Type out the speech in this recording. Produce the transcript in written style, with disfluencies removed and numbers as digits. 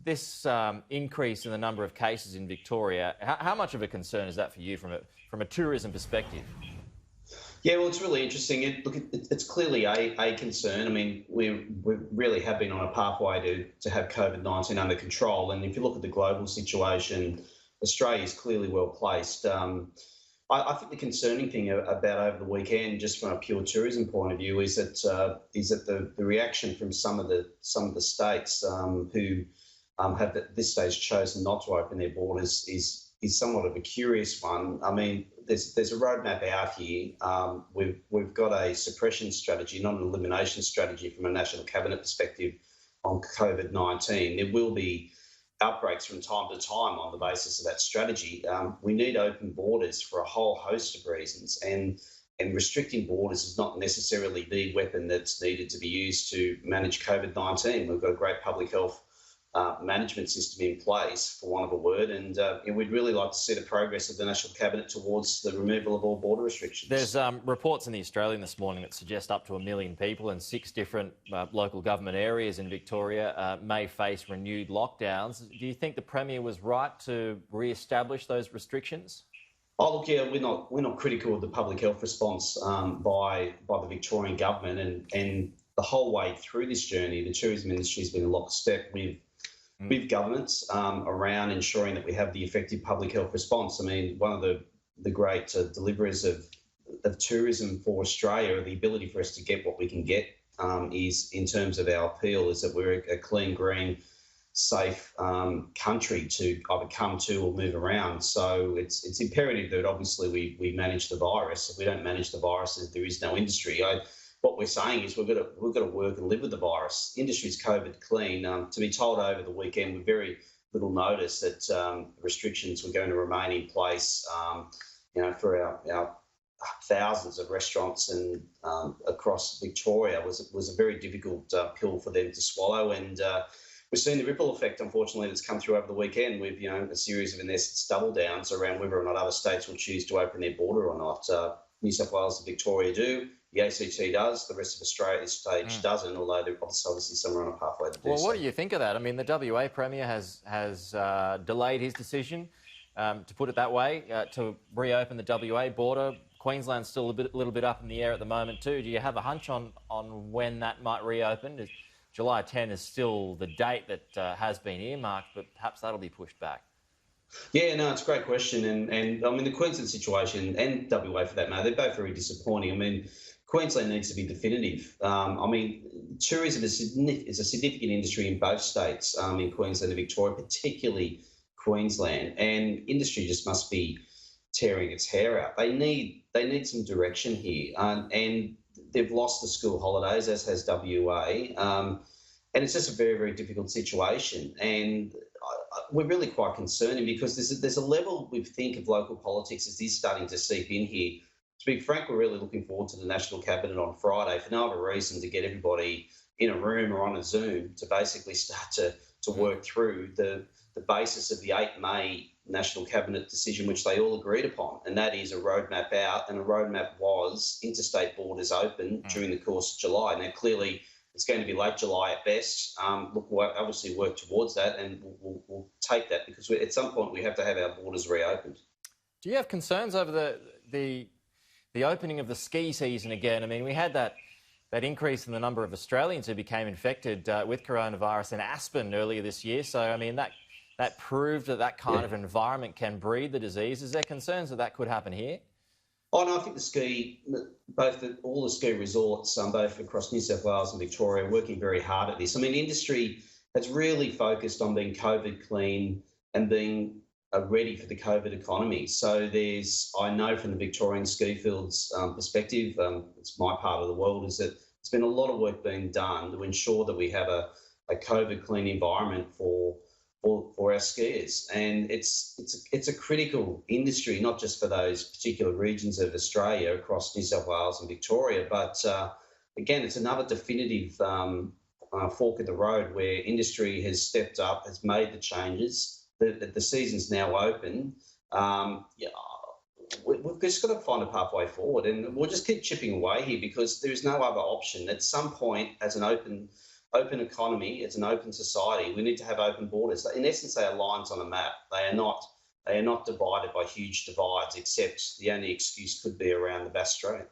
this increase in the number of cases in Victoria, how much of a concern is that for you from a tourism perspective? Yeah, well, it's really interesting. It's clearly a concern. I mean, we really have been on a pathway to have COVID-19 under control. And if you look at the global situation, Australia is clearly well placed. I think the concerning thing about over the weekend, just from a pure tourism point of view, is that the reaction from some of the states who have at this stage chosen not to open their borders is somewhat of a curious one. I mean, there's a roadmap out here. We've got a suppression strategy, not an elimination strategy from a national cabinet perspective on COVID-19. There will be outbreaks from time to time on the basis of that strategy. We need open borders for a whole host of reasons, and restricting borders is not necessarily the weapon that's needed to be used to manage COVID-19. We've got a great public health management system in place, for want of a word, and we'd really like to see the progress of the National Cabinet towards the removal of all border restrictions. There's reports in the Australian this morning that suggest up to 1 million people in 6 different local government areas in Victoria may face renewed lockdowns. Do you think the Premier was right to re-establish those restrictions? Oh, look, yeah, we're not critical of the public health response by the Victorian government, and the whole way through this journey, the tourism industry has been in lockstep with governments around ensuring that we have the effective public health response. I mean, one of the great deliverers of tourism for Australia, the ability for us to get what we can get, is in terms of our appeal, is that we're a clean, green, safe country to either come to or move around. So it's imperative that obviously we manage the virus. If we don't manage the virus, there is no industry. What we're saying is we've got to work and live with the virus. Industry's COVID clean. To be told over the weekend with very little notice that restrictions were going to remain in place, for our thousands of restaurants and across Victoria was a very difficult pill for them to swallow. And we've seen the ripple effect, unfortunately, that's come through over the weekend with a series of in-essence double downs around whether or not other states will choose to open their border or not. New South Wales and Victoria do. The ACT does. The rest of Australia at this stage doesn't, although they're obviously somewhere on a pathway to do so. Well, what do you think of that? I mean, the WA Premier has delayed his decision, to put it that way, to reopen the WA border. Queensland's still a little bit up in the air at the moment too. Do you have a hunch on when that might reopen? July 10 is still the date that has been earmarked, but perhaps that'll be pushed back. Yeah, no, it's a great question. And I mean, the Queensland situation and WA for that matter, they're both very disappointing. I mean, Queensland needs to be definitive. I mean, tourism is a significant industry in both states, in Queensland and Victoria, particularly Queensland. And industry just must be tearing its hair out. They need some direction here. And they've lost the school holidays, as has WA. And it's just a very, very difficult situation. And we're really quite concerned because there's a level we think of local politics as this starting to seep in here. To be frank, we're really looking forward to the National Cabinet on Friday for no other reason to get everybody in a room or on a Zoom to basically start to work through the basis of the 8 May National Cabinet decision, which they all agreed upon, and that is a roadmap out, and the roadmap was interstate borders open during the course of July. Now, clearly, it's going to be late July at best. We'll obviously work towards that, and we'll take that because at some point we have to have our borders reopened. Do you have concerns over the opening of the ski season again? I mean, we had that increase in the number of Australians who became infected with coronavirus in Aspen earlier this year. So, I mean, that proved that kind of environment can breed the disease. Is there concerns that could happen here? Oh, no, I think all the ski resorts, both across New South Wales and Victoria, are working very hard at this. I mean, industry has really focused on being COVID clean and being ready for the COVID economy. So I know from the Victorian ski fields perspective, it's my part of the world, is that there's been a lot of work being done to ensure that we have a COVID clean environment for our skiers. And it's a critical industry, not just for those particular regions of Australia across New South Wales and Victoria, but again, it's another definitive fork in the road where industry has stepped up, has made the changes. The season's now open. We've just got to find a pathway forward, and we'll just keep chipping away here because there's no other option. At some point, as an open open economy, it's an open society. We need to have open borders. In essence, they are lines on a map. They are not divided by huge divides, except the only excuse could be around the Bass Strait.